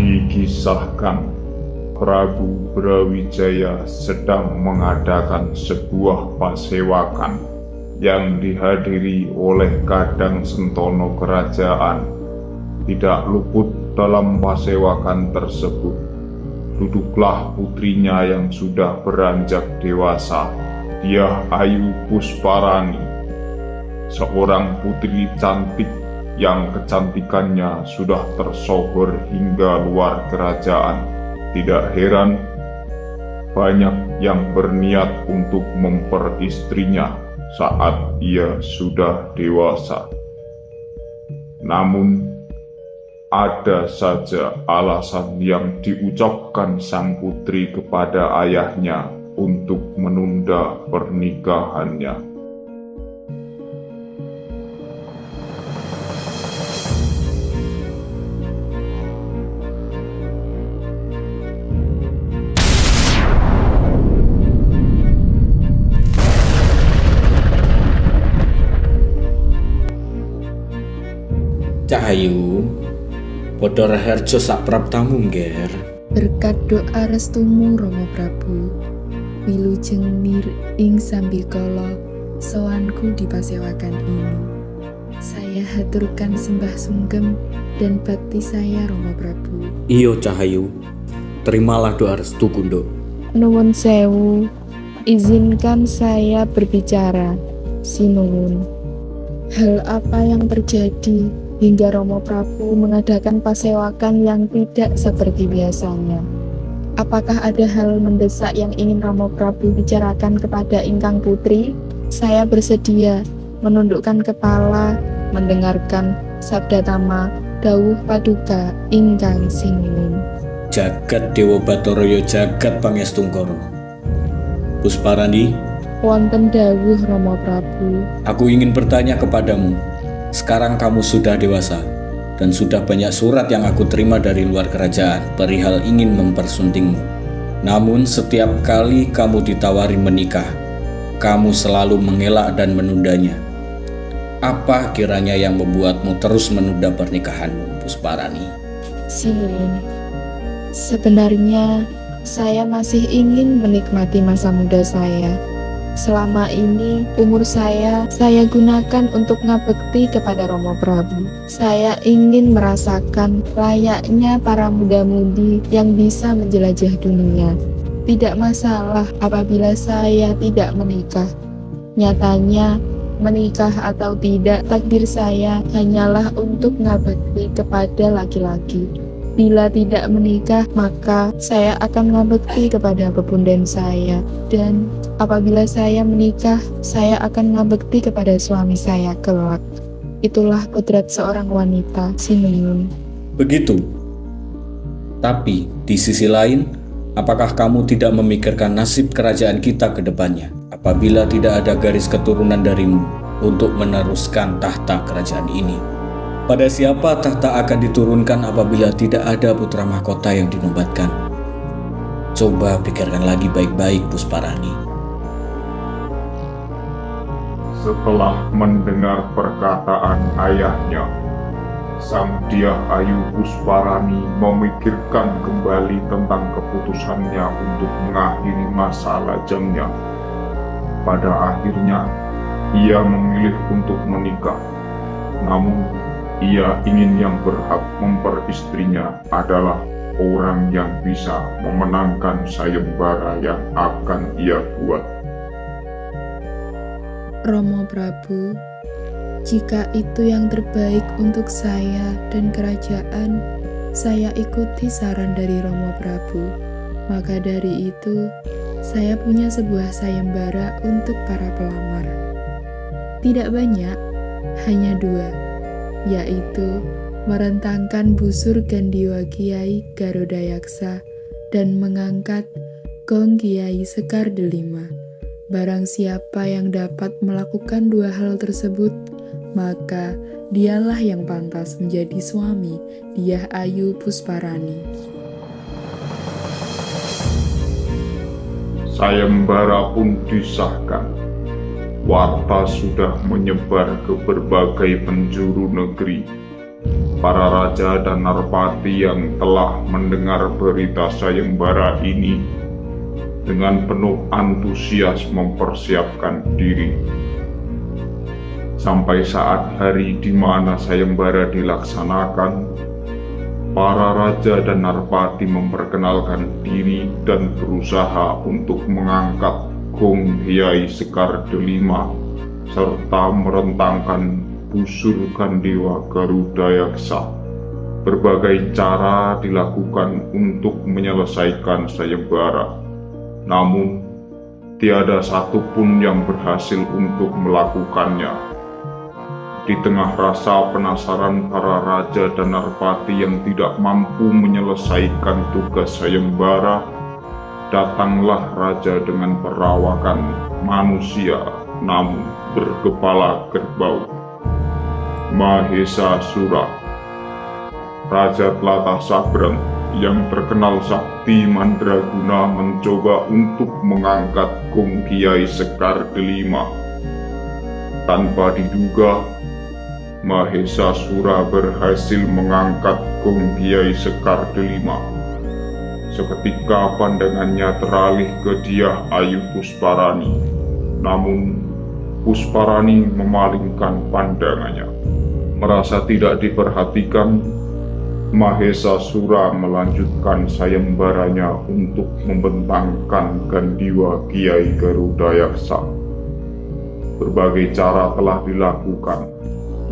Dikisahkan Prabu Brawijaya sedang mengadakan sebuah pasewakan yang dihadiri oleh Kadang Sentono kerajaan. Tidak luput dalam pasewakan tersebut duduklah putrinya yang sudah beranjak dewasa, Dyah Ayu Pusparani, seorang putri cantik yang kecantikannya sudah tersohor hingga luar kerajaan. Tidak heran banyak yang berniat untuk memperistrinya saat ia sudah dewasa. Namun ada saja alasan yang diucapkan sang putri kepada ayahnya untuk menunda pernikahannya. Cahayu, padha raharja sak praptamu ngger. Berkat doa restumu Rama Prabu, wilujeng nir ing sambikala sowanku di pasewakan ini. Saya haturkan sembah sungkem dan bakti saya Rama Prabu. Iyo Cahayu, terimalah doa restu Kundo. Nuwun sewu, izinkan saya berbicara. Sinuwun. Hal apa yang terjadi hingga Rama Prabu mengadakan pasewakan yang tidak seperti biasanya? Apakah ada hal mendesak yang ingin Rama Prabu bicarakan kepada ingkang putri? Saya bersedia menundukkan kepala, mendengarkan sabda tama dawuh paduka ingkang sinuwun. Jagat Dewa Batara ya jagat pangestungkara. Pusparani, Wonten dawuh Rama Prabu. aku ingin bertanya kepadamu. Sekarang kamu sudah dewasa dan sudah banyak surat yang aku terima dari luar kerajaan perihal ingin mempersuntingmu. Namun setiap kali kamu ditawari menikah, kamu selalu mengelak dan menundanya. Apa kiranya yang membuatmu terus menunda pernikahanmu, Pusparani? Sinuwun. Sebenarnya saya masih ingin menikmati masa muda saya. Selama ini umur saya gunakan untuk ngabekti kepada Rama Prabu. Saya ingin merasakan layaknya para muda-mudi yang bisa menjelajah dunia. Tidak masalah apabila saya tidak menikah. Nyatanya menikah atau tidak, takdir saya hanyalah untuk ngabekti kepada laki-laki. Bila tidak menikah, maka saya akan ngabekti kepada pepunden saya. Dan apabila saya menikah, saya akan ngabekti kepada suami saya kelak. Itulah kodrat seorang wanita, Sinuwun. Begitu. Tapi di sisi lain, apakah kamu tidak memikirkan nasib kerajaan kita ke depannya apabila tidak ada garis keturunan darimu untuk meneruskan tahta kerajaan ini? Pada siapa tahta akan diturunkan apabila tidak ada putra mahkota yang dinobatkan? Coba pikirkan lagi baik-baik, Pusparani. Setelah mendengar perkataan ayahnya, sang Dyah Ayu Pusparani memikirkan kembali tentang keputusannya untuk mengakhiri masa lajangnya. Pada akhirnya, ia memilih untuk menikah. Namun, ia ingin yang berhak memperistrinya adalah orang yang bisa memenangkan sayembara yang akan ia buat. Rama Prabu, jika itu yang terbaik untuk saya dan kerajaan, saya ikuti saran dari Rama Prabu. Maka dari itu, saya punya sebuah sayembara untuk para pelamar. Tidak banyak, hanya 2. Yaitu merentangkan busur Gandiwa Kiai Garodayaksa dan mengangkat gong Kiai Sekar Delima. Barang siapa yang dapat melakukan 2 hal tersebut, maka dialah yang pantas menjadi suami Dyah Ayu Pusparani. Sayembara pun disahkan. Warta sudah menyebar ke berbagai penjuru negeri. para raja dan narpati yang telah mendengar berita sayembara ini dengan penuh antusias mempersiapkan diri. Sampai saat hari di mana sayembara dilaksanakan, para raja dan narpati memperkenalkan diri dan berusaha untuk mengangkat gong Hyai Sekar Delima serta merentangkan busur Gandewa Garuda Yaksa. Berbagai cara dilakukan untuk menyelesaikan sayembara, namun tiada satupun yang berhasil untuk melakukannya. Di tengah rasa penasaran para raja dan narpati yang tidak mampu menyelesaikan tugas sayembara, datanglah raja dengan perawakan manusia namun berkepala kerbau. Mahesa Sura, Raja Tlatah Sabrang yang terkenal sakti mandraguna, mencoba untuk mengangkat gong Hyai Sekar Delima. Tanpa diduga, Mahesa Sura berhasil mengangkat gong Hyai Sekar Delima. Seketika pandangannya teralih ke Dyah Ayu Pusparani, namun Pusparani memalingkan pandangannya. Merasa tidak diperhatikan, Mahesa Sura melanjutkan sayembaranya untuk membentangkan Gandewa Kyai Garuda Yaksa. Berbagai cara telah dilakukan,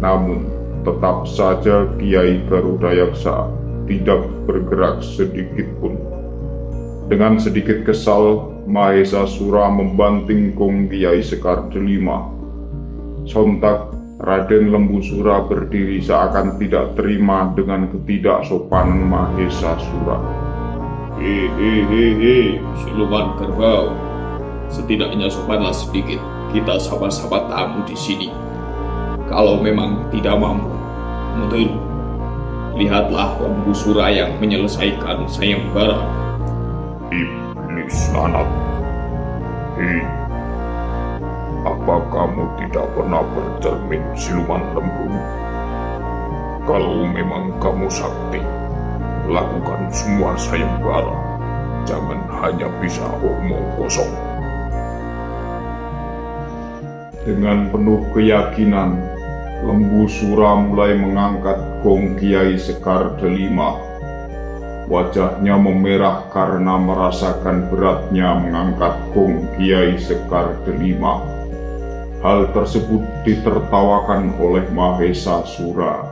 namun tetap saja Kyai Garuda Yaksa tidak bergerak sedikit pun. Dengan sedikit kesal, Mahesa Sura membanting gong Hyai Sekar Delima. Sontak Raden Lembu Sura berdiri seakan tidak terima dengan ketidaksopanan Mahesa Sura. Hehehe, siluman kerbau. Setidaknya sopanlah sedikit. Kita sama-sama tamu di sini. Kalau memang tidak mampu, mundur. Lihatlah Lembu Sura yang menyelesaikan sayembara. Iblis anak. Hei, apa kamu tidak pernah bercermin, siluman lembu? Kalau memang kamu sakti, lakukan semua sayembara. Jangan hanya bisa omong kosong. Dengan penuh keyakinan, Lembu Sura mulai mengangkat gong Hyai Sekar Delima. Wajahnya memerah karena merasakan beratnya mengangkat gong Hyai Sekar Delima. Hal tersebut ditertawakan oleh Mahesa Sura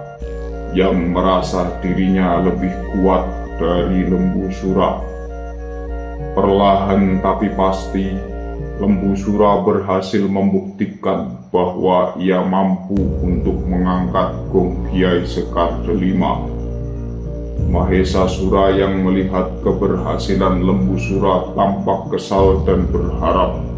yang merasa dirinya lebih kuat dari Lembu Sura. Perlahan tapi pasti, Lembu Sura berhasil membuktikan bahwa ia mampu untuk mengangkat gong Hyai Sekar Delima. Mahesa Sura yang melihat keberhasilan Lembu Sura tampak kesal dan berharap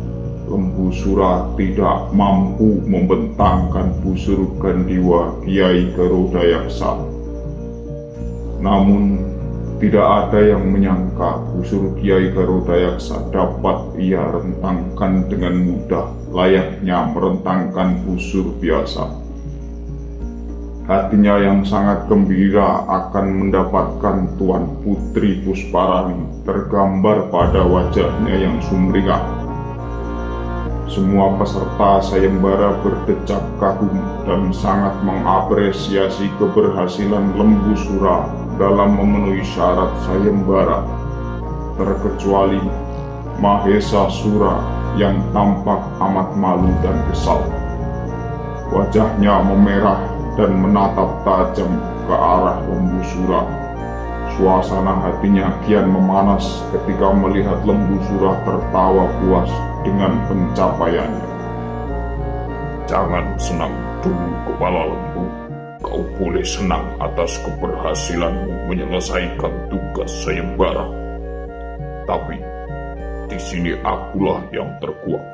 Lembu Sura tidak mampu membentangkan busur Gandewa Kyai Garuda Yaksa. Namun, tidak ada yang menyangka busur Kyai Garuda Yaksa dapat ia rentangkan dengan mudah, layaknya merentangkan busur biasa. Hatinya yang sangat gembira akan mendapatkan Tuan Putri Pusparani tergambar pada wajahnya yang sumringah. Semua peserta sayembara berdecak kagum dan sangat mengapresiasi keberhasilan Lembu Sura dalam memenuhi syarat sayembara, terkecuali Mahesa Sura yang tampak amat malu dan kesal. Wajahnya memerah dan menatap tajam ke arah Lembu Sura. Suasana hatinya kian memanas ketika melihat Lembu Sura tertawa puas dengan pencapaiannya. Jangan senang dulu, kepala lembu. Kau boleh senang atas keberhasilanmu menyelesaikan tugas sayembara. Tapi di sini akulah yang terkuat.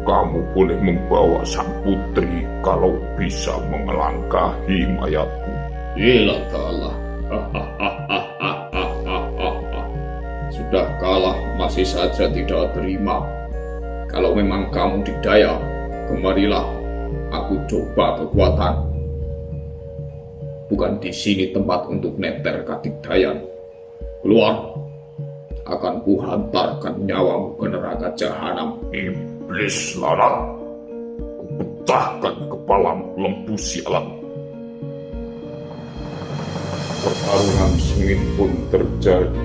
Kamu boleh membawa sang putri kalau bisa mengelangkahi mayatku. Gila kalah. Sudah kalah masih saja tidak terima. Kalau memang kamu didaya, kemarilah aku coba kekuatan. bukan di sini tempat untuk neter Katigdayan. Keluar, akan kuhantarkan nyawamu ke neraka jahanam. Iblis lalat, kupecahkan kepalamu lembu sialan. Pertarungan sengit pun terjadi.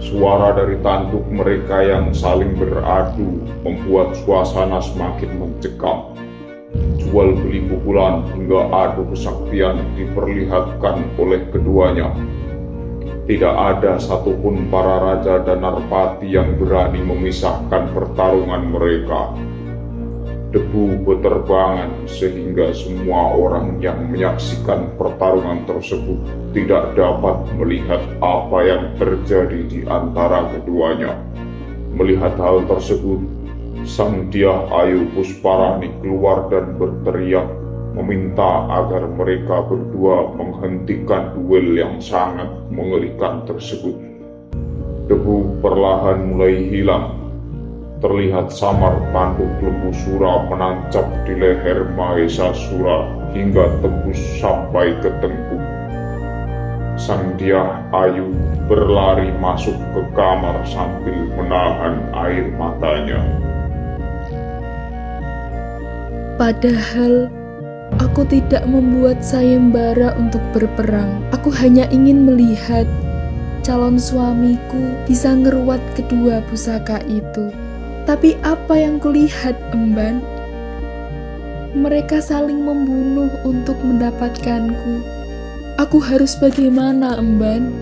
Suara dari tanduk mereka yang saling beradu membuat suasana semakin mencekam. Jual beli pukulan hingga adu kesaktian diperlihatkan oleh keduanya. Tidak ada satupun para raja dan narpati yang berani memisahkan pertarungan mereka. Debu berterbangan sehingga semua orang yang menyaksikan pertarungan tersebut tidak dapat melihat apa yang terjadi di antara keduanya. Melihat hal tersebut, Sang Dyah Ayu Pusparani keluar dan berteriak meminta agar mereka berdua menghentikan duel yang sangat mengerikan tersebut. Debu perlahan mulai hilang. Terlihat samar tanduk lembu sura menancap di leher Mahesasura hingga tembus sampai ke tengkuk. Sang Dyah Ayu berlari masuk ke kamar sambil menahan air matanya. Padahal aku tidak membuat sayembara untuk berperang. Aku hanya ingin melihat calon suamiku bisa ngeruat kedua pusaka itu. Tapi apa yang kulihat, Emban? Mereka saling membunuh untuk mendapatkanku. Aku harus bagaimana, Emban?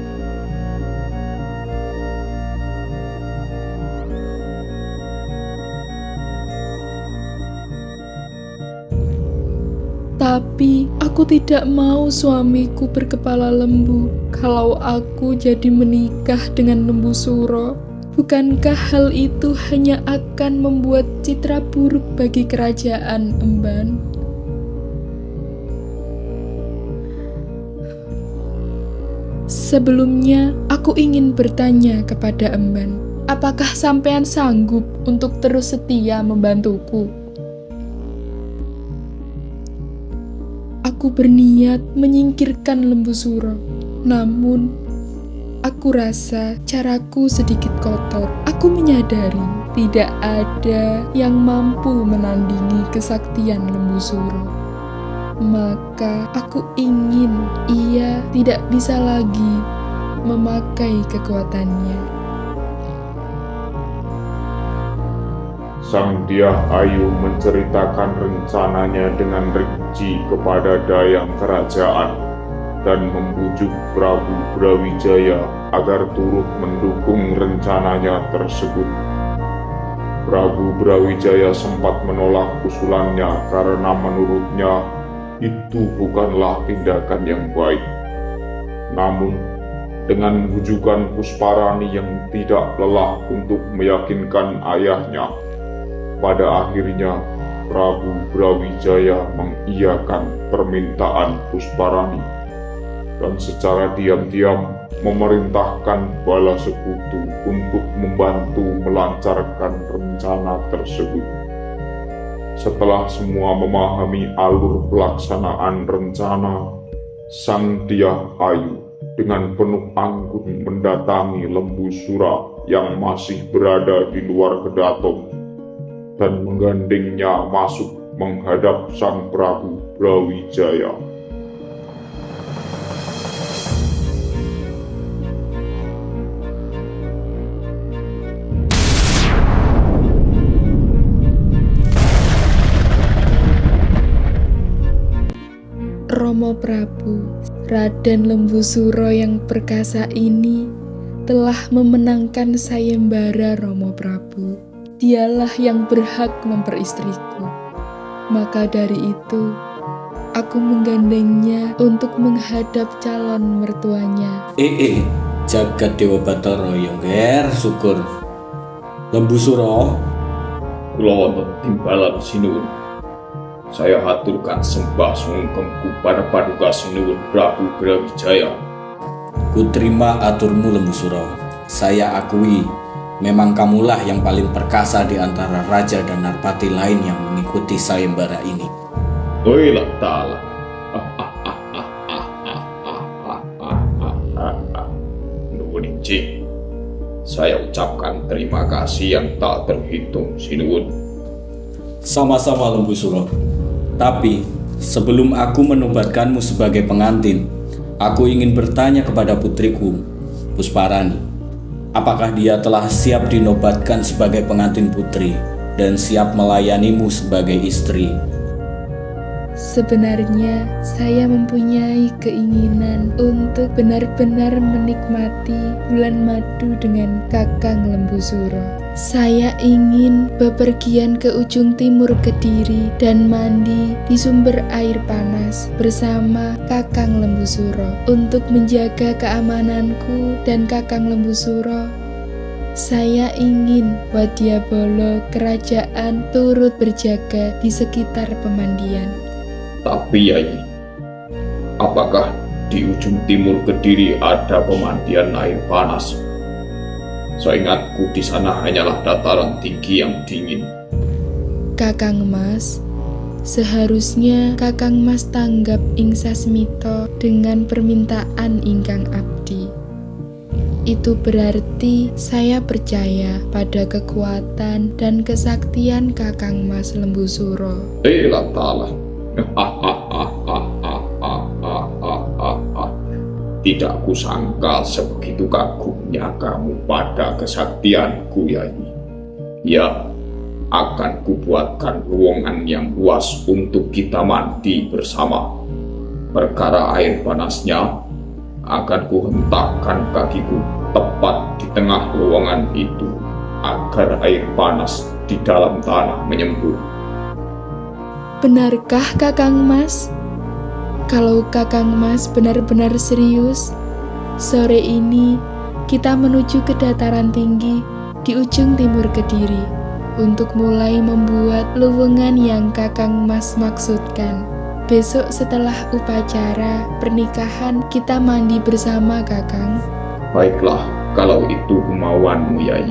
Tapi aku tidak mau suamiku berkepala lembu. Kalau aku jadi menikah dengan lembu suro, bukankah hal itu hanya akan membuat citra buruk bagi kerajaan, Emban? Sebelumnya, aku ingin bertanya kepada Emban, apakah sampean sanggup untuk terus setia membantuku? Aku berniat menyingkirkan lembu suro, namun aku rasa caraku sedikit kotor. Aku menyadari tidak ada yang mampu menandingi kesaktian lembu suro. Maka aku ingin ia tidak bisa lagi memakai kekuatannya. Sang Dyah Ayu menceritakan rencananya dengan rinci kepada dayang kerajaan dan membujuk Prabu Brawijaya agar turut mendukung rencananya tersebut. Prabu Brawijaya sempat menolak usulannya karena menurutnya itu bukanlah tindakan yang baik. Namun, dengan bujukan Pusparani yang tidak lelah untuk meyakinkan ayahnya, pada akhirnya Prabu Brawijaya mengiyakan permintaan Pusparani dan secara diam-diam memerintahkan bala sekutu untuk membantu melancarkan rencana tersebut. Setelah semua memahami alur pelaksanaan rencana, Sang Dyah Ayu dengan penuh anggun mendatangi lembu sura yang masih berada di luar kedaton dan menggandengnya masuk menghadap Sang Prabu Brawijaya. Romo Prabu, Raden Lembu Suro yang perkasa ini telah memenangkan sayembara, Romo Prabu. Dialah yang berhak memperistriku. Maka dari itu, aku menggandengnya untuk menghadap calon mertuanya. Jagat Dewa Batara yang ger syukur. Lembu Suro, Kula wonten timbalan sinuwun. Saya haturkan sembah sungkemku pada paduka sinuwun Prabu Brawijaya. kuterima aturmu Lembu Suro. Saya akui, memang kamulah yang paling perkasa di antara raja dan narpati lain yang mengikuti sayembara ini. Oilah ta'ala. kelinci. Saya ucapkan terima kasih yang tak terhitung, Sinuwun. Sama-sama Lembu Suro. Tapi sebelum aku menobatkanmu sebagai pengantin, aku ingin bertanya kepada putriku, Pusparani. Apakah dia telah siap dinobatkan sebagai pengantin putri dan siap melayanimu sebagai istri? Sebenarnya saya mempunyai keinginan untuk benar-benar menikmati bulan madu dengan Kakang Lembu Suro. Saya ingin bepergian ke ujung timur Kediri dan mandi di sumber air panas bersama Kakang Lembu Suro untuk menjaga keamananku dan Kakang Lembu Suro. Saya ingin Wadyabala kerajaan turut berjaga di sekitar pemandian. Tapi Yai, apakah di ujung timur Kediri ada pemandian air panas? Seingatku di sana hanyalah dataran tinggi yang dingin. Kakang Mas, seharusnya Kakang Mas tanggap ing sasmita dengan permintaan ingkang abdi. Itu berarti saya percaya pada kekuatan dan kesaktian Kakang Mas Lembu Suro. Ta'ala. Tidak kusangka sebegitu kagumnya kamu pada kesaktianku, Yai. Ya, akan kubuatkan ruangan yang luas untuk kita mandi bersama. Perkara air panasnya, akan kuhentakkan kakiku tepat di tengah ruangan itu agar air panas di dalam tanah menyembur. Benarkah Kakang Mas? Kalau Kakang Mas benar-benar serius, sore ini kita menuju ke dataran tinggi di ujung timur Kediri untuk mulai membuat luwengan yang Kakang Mas maksudkan. Besok setelah upacara pernikahan kita mandi bersama, Kakang. Baiklah, kalau itu kemauanmu, Yai.